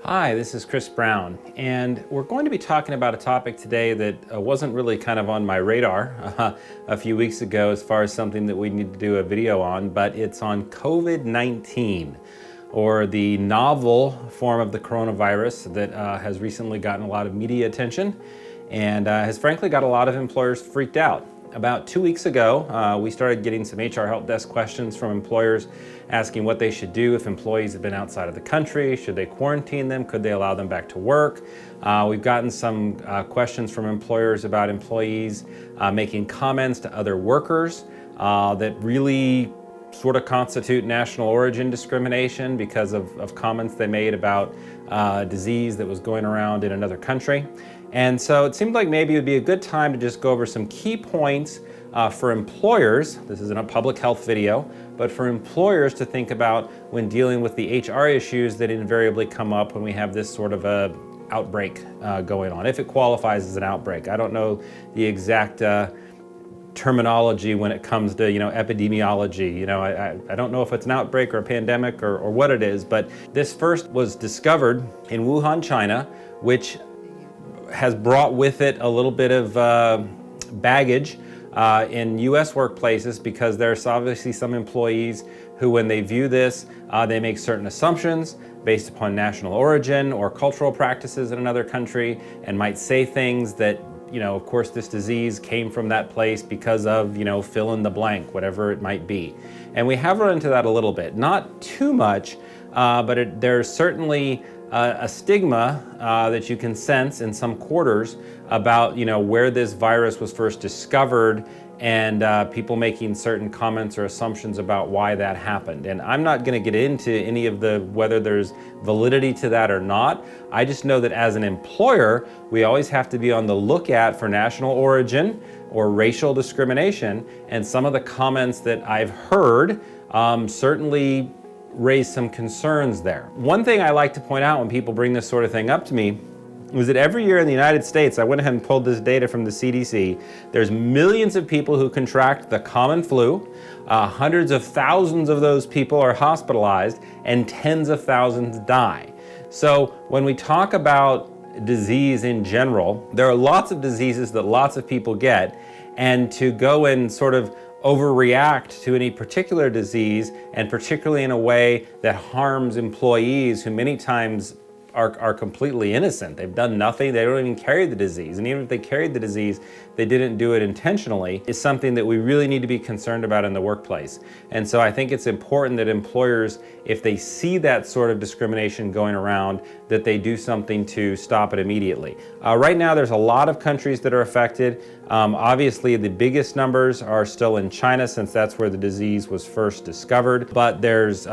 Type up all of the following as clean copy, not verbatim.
Hi, this is Chris Brown, and we're going to be talking about a topic today that wasn't really kind of on my radar a few weeks ago as far as something that we need to do a video on, but it's on COVID-19, or the novel form of the coronavirus that has recently gotten a lot of media attention and has frankly got a lot of employers freaked out. About 2 weeks ago, we started getting some HR help desk questions from employers asking what they should do if employees have been outside of the country. Should they quarantine them? Could they allow them back to work? We've gotten some questions from employers about employees making comments to other workers that really sort of constitute national origin discrimination because of comments they made about disease that was going around in another country. And so it seemed like maybe it would be a good time to just go over some key points for employers. This isn't a public health video, but for employers to think about when dealing with the HR issues that invariably come up when we have this sort of a outbreak going on, if it qualifies as an outbreak. I don't know the exact terminology when it comes to epidemiology. I don't know if it's an outbreak or a pandemic or what it is, but this first was discovered in Wuhan, China, which has brought with it a little bit of baggage in US workplaces, because there's obviously some employees who, when they view this, they make certain assumptions based upon national origin or cultural practices in another country, and might say things that, of course, this disease came from that place because of, fill in the blank, whatever it might be. And we have run into that a little bit, not too much, but there's certainly a stigma that you can sense in some quarters about, where this virus was first discovered, and people making certain comments or assumptions about why that happened. And I'm not going to get into any of whether there's validity to that or not. I just know that as an employer, we always have to be on the lookout for national origin or racial discrimination. And some of the comments that I've heard certainly raise some concerns there. One thing I like to point out when people bring this sort of thing up to me is that every year in the United States, I went ahead and pulled this data from the CDC, there's millions of people who contract the common flu, hundreds of thousands of those people are hospitalized, and tens of thousands die. So when we talk about disease in general, there are lots of diseases that lots of people get, and to go and sort of overreact to any particular disease, and particularly in a way that harms employees who many times are completely innocent. They've done nothing, they don't even carry the disease. And even if they carried the disease, they didn't do it intentionally, is something that we really need to be concerned about in the workplace. And so I think it's important that employers, if they see that sort of discrimination going around, that they do something to stop it immediately. Right now, there's a lot of countries that are affected. Obviously, the biggest numbers are still in China, since that's where the disease was first discovered. But there's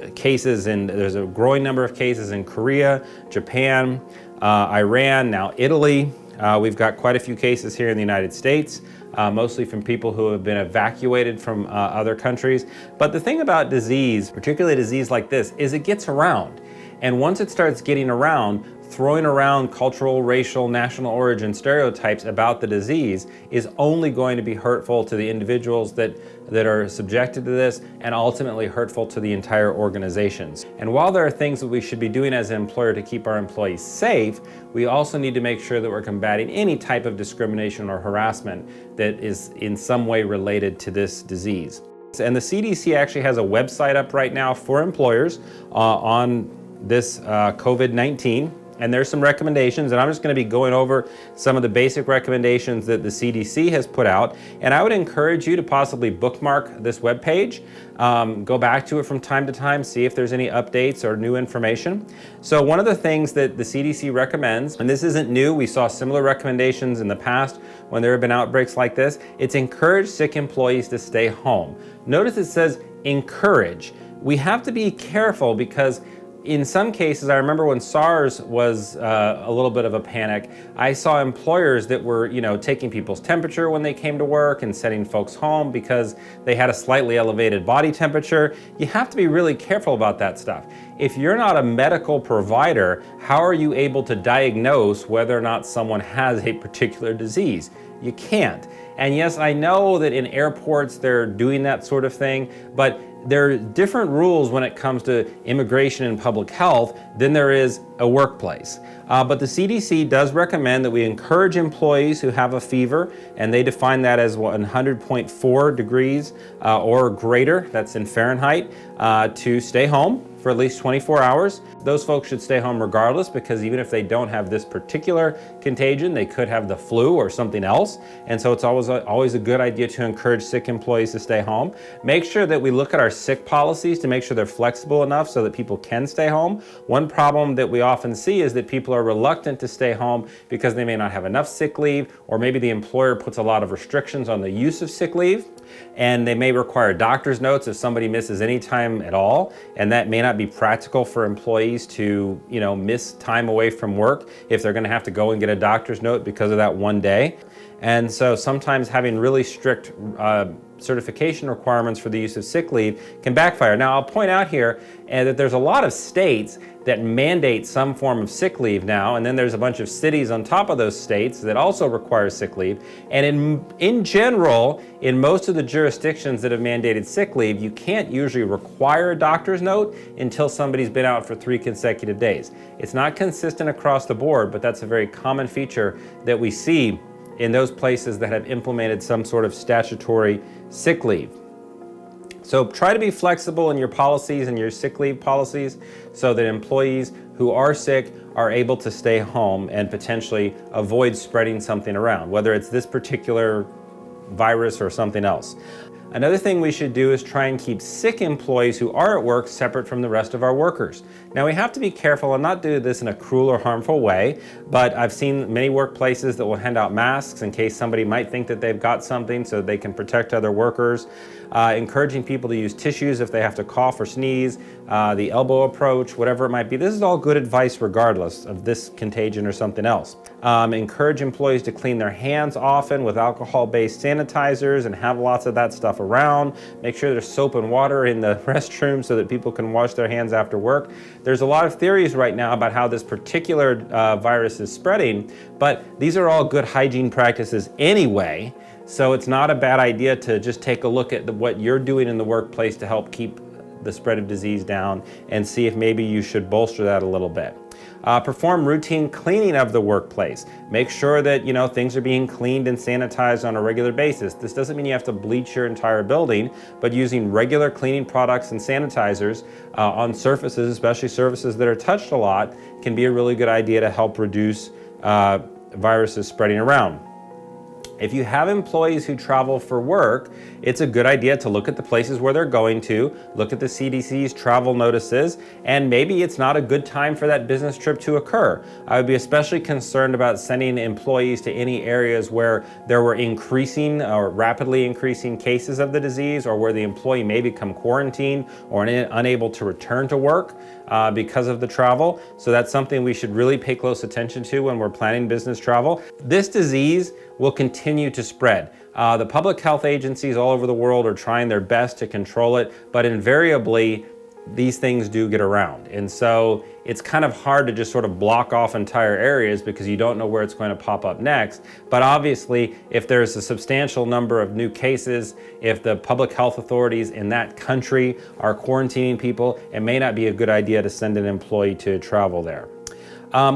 there's a growing number of cases in Korea, Japan, Iran, now Italy. We've got quite a few cases here in the United States, mostly from people who have been evacuated from other countries. But the thing about disease, particularly a disease like this, is it gets around. And once it starts getting around, throwing around cultural, racial, national origin stereotypes about the disease is only going to be hurtful to the individuals that are subjected to this, and ultimately hurtful to the entire organizations. And while there are things that we should be doing as an employer to keep our employees safe, we also need to make sure that we're combating any type of discrimination or harassment that is in some way related to this disease. And the CDC actually has a website up right now for employers on this COVID-19. And there's some recommendations, and I'm just going to be going over some of the basic recommendations that the CDC has put out. And I would encourage you to possibly bookmark this webpage, go back to it from time to time, see if there's any updates or new information. So one of the things that the CDC recommends, and this isn't new, we saw similar recommendations in the past when there have been outbreaks like this, it's encourage sick employees to stay home. Notice it says encourage. We have to be careful, because In some cases, I remember when SARS was a little bit of a panic, I saw employers that were, taking people's temperature when they came to work and sending folks home because they had a slightly elevated body temperature. You have to be really careful about that stuff. If you're not a medical provider, how are you able to diagnose whether or not someone has a particular disease? You can't. And yes, I know that in airports they're doing that sort of thing, but there are different rules when it comes to immigration and public health than there is a workplace. But the CDC does recommend that we encourage employees who have a fever, and they define that as 100.4 degrees or greater, that's in Fahrenheit, to stay home for at least 24 hours. Those folks should stay home regardless, because even if they don't have this particular contagion, they could have the flu or something else. And so it's always a good idea to encourage sick employees to stay home. Make sure that we look at our sick policies to make sure they're flexible enough so that people can stay home. One problem that we often see is that people are reluctant to stay home because they may not have enough sick leave, or maybe the employer puts a lot of restrictions on the use of sick leave, and they may require doctor's notes if somebody misses any time at all, and that may not be practical for employees to miss time away from work if they're going to have to go and get a doctor's note because of that one day. And so sometimes having really strict certification requirements for the use of sick leave can backfire. Now, I'll point out here that there's a lot of states that mandate some form of sick leave now, and then there's a bunch of cities on top of those states that also require sick leave. And in general, in most of the jurisdictions that have mandated sick leave, you can't usually require a doctor's note until somebody's been out for 3 consecutive days. It's not consistent across the board, but that's a very common feature that we see in those places that have implemented some sort of statutory sick leave. So try to be flexible in your policies and your sick leave policies so that employees who are sick are able to stay home and potentially avoid spreading something around, whether it's this particular virus or something else. Another thing we should do is try and keep sick employees who are at work separate from the rest of our workers. Now, we have to be careful and not do this in a cruel or harmful way, but I've seen many workplaces that will hand out masks in case somebody might think that they've got something so they can protect other workers. Encouraging people to use tissues if they have to cough or sneeze, the elbow approach, whatever it might be. This is all good advice regardless of this contagion or something else. Encourage employees to clean their hands often with alcohol-based sanitizers and have lots of that stuff around. Make sure there's soap and water in the restroom so that people can wash their hands after work. There's a lot of theories right now about how this particular virus is spreading, but these are all good hygiene practices anyway. So it's not a bad idea to just take a look at what you're doing in the workplace to help keep the spread of disease down and see if maybe you should bolster that a little bit. Perform routine cleaning of the workplace. Make sure that things are being cleaned and sanitized on a regular basis. This doesn't mean you have to bleach your entire building, but using regular cleaning products and sanitizers on surfaces, especially surfaces that are touched a lot, can be a really good idea to help reduce viruses spreading around. If you have employees who travel for work, it's a good idea to look at the places where they're going to, look at the CDC's travel notices, and maybe it's not a good time for that business trip to occur. I would be especially concerned about sending employees to any areas where there were increasing or rapidly increasing cases of the disease, or where the employee may become quarantined or unable to return to work because of the travel. So that's something we should really pay close attention to when we're planning business travel. This disease will continue to spread. The public health agencies all over the world are trying their best to control it, but invariably these things do get around. And so it's kind of hard to just sort of block off entire areas because you don't know where it's going to pop up next. But obviously, if there's a substantial number of new cases, if the public health authorities in that country are quarantining people, it may not be a good idea to send an employee to travel there.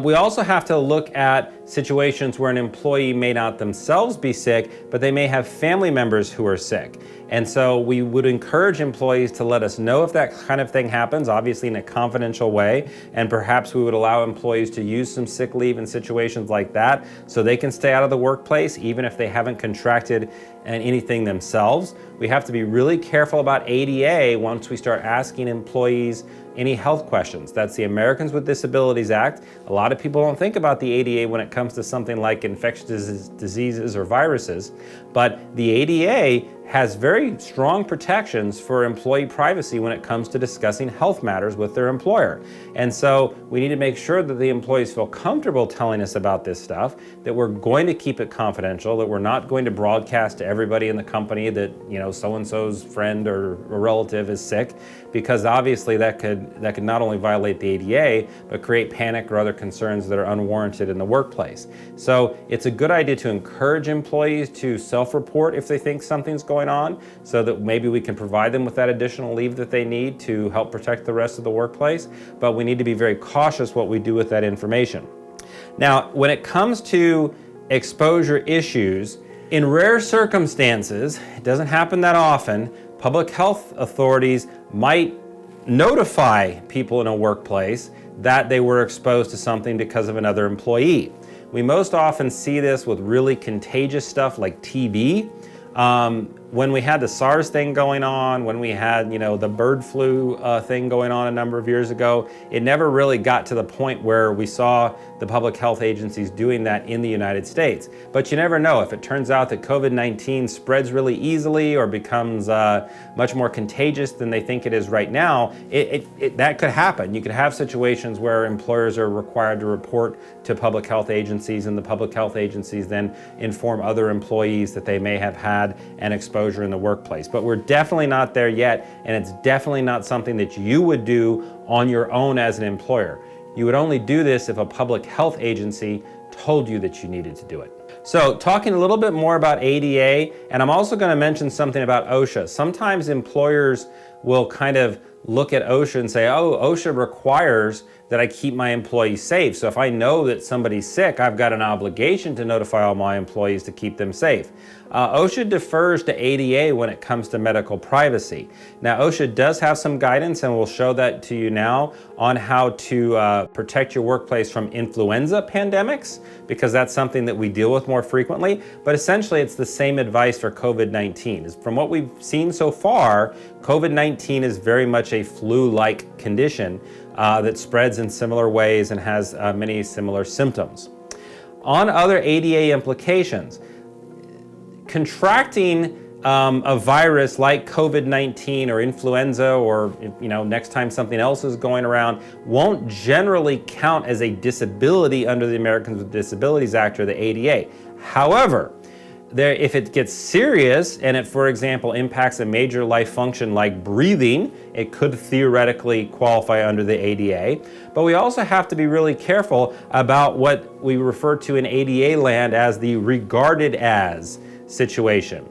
We also have to look at situations where an employee may not themselves be sick, but they may have family members who are sick. And so we would encourage employees to let us know if that kind of thing happens, obviously in a confidential way, and perhaps we would allow employees to use some sick leave in situations like that so they can stay out of the workplace even if they haven't contracted anything themselves. We have to be really careful about ADA once we start asking employees any health questions. That's the Americans with Disabilities Act. A lot of people don't think about the ADA when it comes to something like infectious diseases or viruses, But the ADA has very strong protections for employee privacy when it comes to discussing health matters with their employer. And so we need to make sure that the employees feel comfortable telling us about this stuff, that we're going to keep it confidential, that we're not going to broadcast to everybody in the company that, so-and-so's friend or relative is sick, because obviously that could not only violate the ADA, but create panic or other concerns that are unwarranted in the workplace. So it's a good idea to encourage employees to self-report if they think something's going on, so that maybe we can provide them with that additional leave that they need to help protect the rest of the workplace. But we need to be very cautious what we do with that information. Now, when it comes to exposure issues, in rare circumstances, it doesn't happen that often, public health authorities might notify people in a workplace that they were exposed to something because of another employee. We most often see this with really contagious stuff like TB. When we had the SARS thing going on, when we had, the bird flu thing going on a number of years ago, it never really got to the point where we saw the public health agencies doing that in the United States. But you never know. If it turns out that COVID-19 spreads really easily or becomes much more contagious than they think it is right now, that could happen. You could have situations where employers are required to report to public health agencies, and the public health agencies then inform other employees that they may have had an exposure in the workplace. But we're definitely not there yet, and it's definitely not something that you would do on your own as an employer. You would only do this if a public health agency told you that you needed to do it. So talking a little bit more about ADA, and I'm also going to mention something about OSHA. Sometimes employers will kind of look at OSHA and say, oh, OSHA requires that I keep my employees safe. So if I know that somebody's sick, I've got an obligation to notify all my employees to keep them safe. OSHA defers to ADA when it comes to medical privacy. Now, OSHA does have some guidance, and we'll show that to you now, on how to protect your workplace from influenza pandemics, because that's something that we deal with more frequently. But essentially, it's the same advice for COVID-19. From what we've seen so far, COVID-19 is very much a flu-like condition that spreads in similar ways and has many similar symptoms. On other ADA implications, contracting a virus like COVID-19 or influenza, or next time something else is going around, won't generally count as a disability under the Americans with Disabilities Act or the ADA. However, if it gets serious and it, for example, impacts a major life function like breathing, it could theoretically qualify under the ADA. But we also have to be really careful about what we refer to in ADA land as the regarded as situation.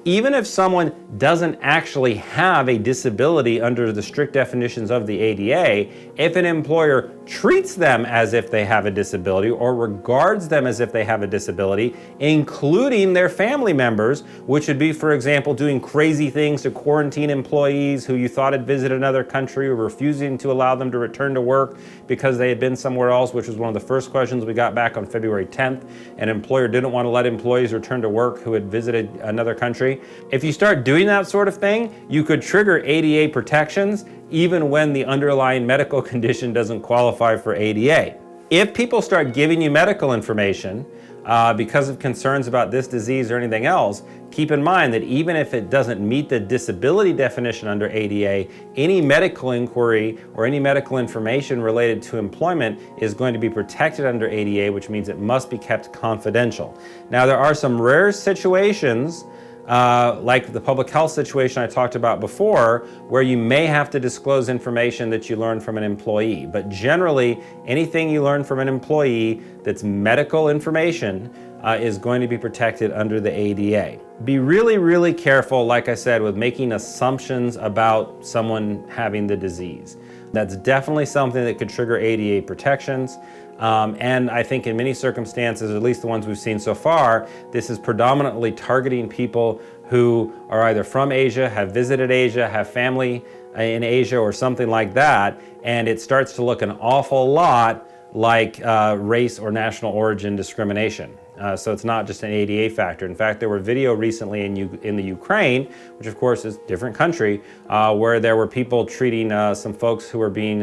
Even if someone doesn't actually have a disability under the strict definitions of the ADA, if an employer treats them as if they have a disability or regards them as if they have a disability, including their family members, which would be, for example, doing crazy things to quarantine employees who you thought had visited another country, or refusing to allow them to return to work because they had been somewhere else, which was one of the first questions we got back on February 10th. An employer didn't want to let employees return to work who had visited another country. If you start doing that sort of thing, you could trigger ADA protections even when the underlying medical condition doesn't qualify for ADA. If people start giving you medical information because of concerns about this disease or anything else, keep in mind that even if it doesn't meet the disability definition under ADA, any medical inquiry or any medical information related to employment is going to be protected under ADA, which means it must be kept confidential. Now, there are some rare situations like the public health situation I talked about before, where you may have to disclose information that you learn from an employee. But generally, anything you learn from an employee that's medical information is going to be protected under the ADA. Be really, really careful, like I said, with making assumptions about someone having the disease. That's definitely something that could trigger ADA protections. And I think in many circumstances, at least the ones we've seen so far, this is predominantly targeting people who are either from Asia, have visited Asia, have family in Asia or something like that, and it starts to look an awful lot like race or national origin discrimination. So it's not just an ADA factor. In fact, there were video recently in the Ukraine, which of course is a different country, where there were people treating some folks who were being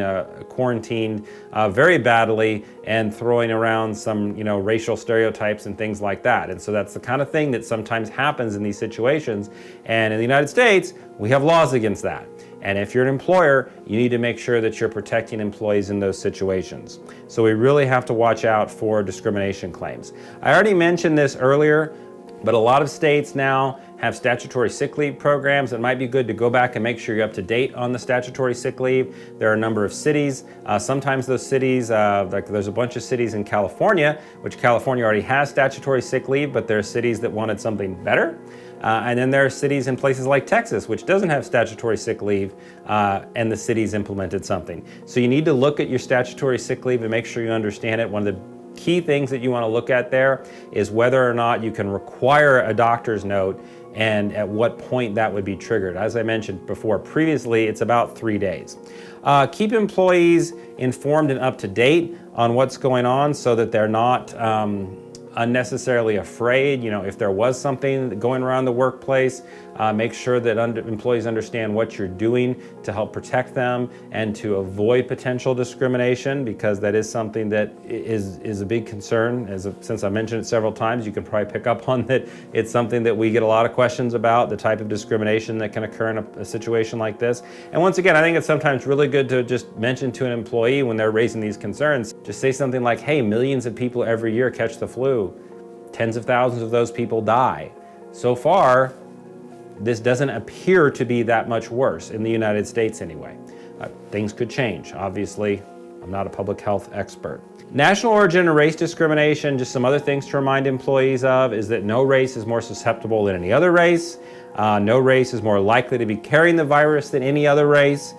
quarantined very badly and throwing around some, racial stereotypes and things like that. And so that's the kind of thing that sometimes happens in these situations. And in the United States, we have laws against that. And if you're an employer, you need to make sure that you're protecting employees in those situations. So we really have to watch out for discrimination claims. I already mentioned this earlier, but a lot of states now have statutory sick leave programs. It might be good to go back and make sure you're up to date on the statutory sick leave. There are a number of cities. Sometimes those cities, like there's a bunch of cities in California, which California already has statutory sick leave, but there are cities that wanted something better. And then there are cities in places like Texas, which doesn't have statutory sick leave, and the cities implemented something. So you need to look at your statutory sick leave and make sure you understand it. One of the key things that you want to look at there is whether or not you can require a doctor's note and at what point that would be triggered. As I mentioned before, previously, it's about 3 days. Keep employees informed and up to date on what's going on so that they're not unnecessarily afraid. If there was something going around the workplace, make sure that employees understand what you're doing to help protect them and to avoid potential discrimination, because that is something that is a big concern. Since I mentioned it several times, you can probably pick up on that. It's something that we get a lot of questions about, the type of discrimination that can occur in a situation like this. And once again, I think it's sometimes really good to just mention to an employee when they're raising these concerns, just say something like, hey, millions of people every year catch the flu. Tens of thousands of those people die. So far, this doesn't appear to be that much worse in the United States anyway. Things could change. Obviously, I'm not a public health expert. National origin and race discrimination, just some other things to remind employees of, is that no race is more susceptible than any other race. No race is more likely to be carrying the virus than any other race.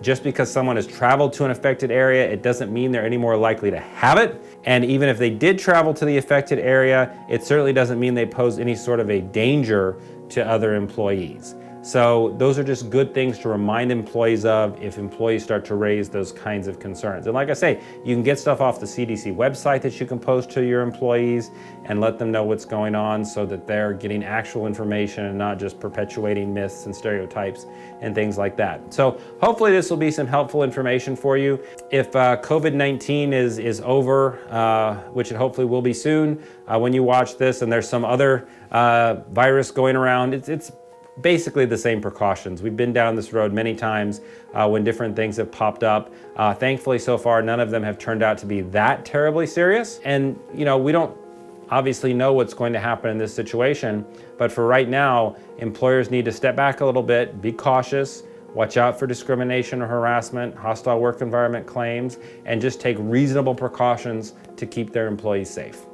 Just because someone has traveled to an affected area, it doesn't mean they're any more likely to have it. And even if they did travel to the affected area, it certainly doesn't mean they pose any sort of a danger to other employees. So those are just good things to remind employees of if employees start to raise those kinds of concerns. And like I say, you can get stuff off the CDC website that you can post to your employees and let them know what's going on so that they're getting actual information and not just perpetuating myths and stereotypes and things like that. So hopefully this will be some helpful information for you. If COVID-19 is over, which it hopefully will be soon, when you watch this and there's some other virus going around, it's basically the same precautions. We've been down this road many times when different things have popped up. Thankfully, so far, none of them have turned out to be that terribly serious. And, we don't obviously know what's going to happen in this situation. But for right now, employers need to step back a little bit, be cautious, watch out for discrimination or harassment, hostile work environment claims, and just take reasonable precautions to keep their employees safe.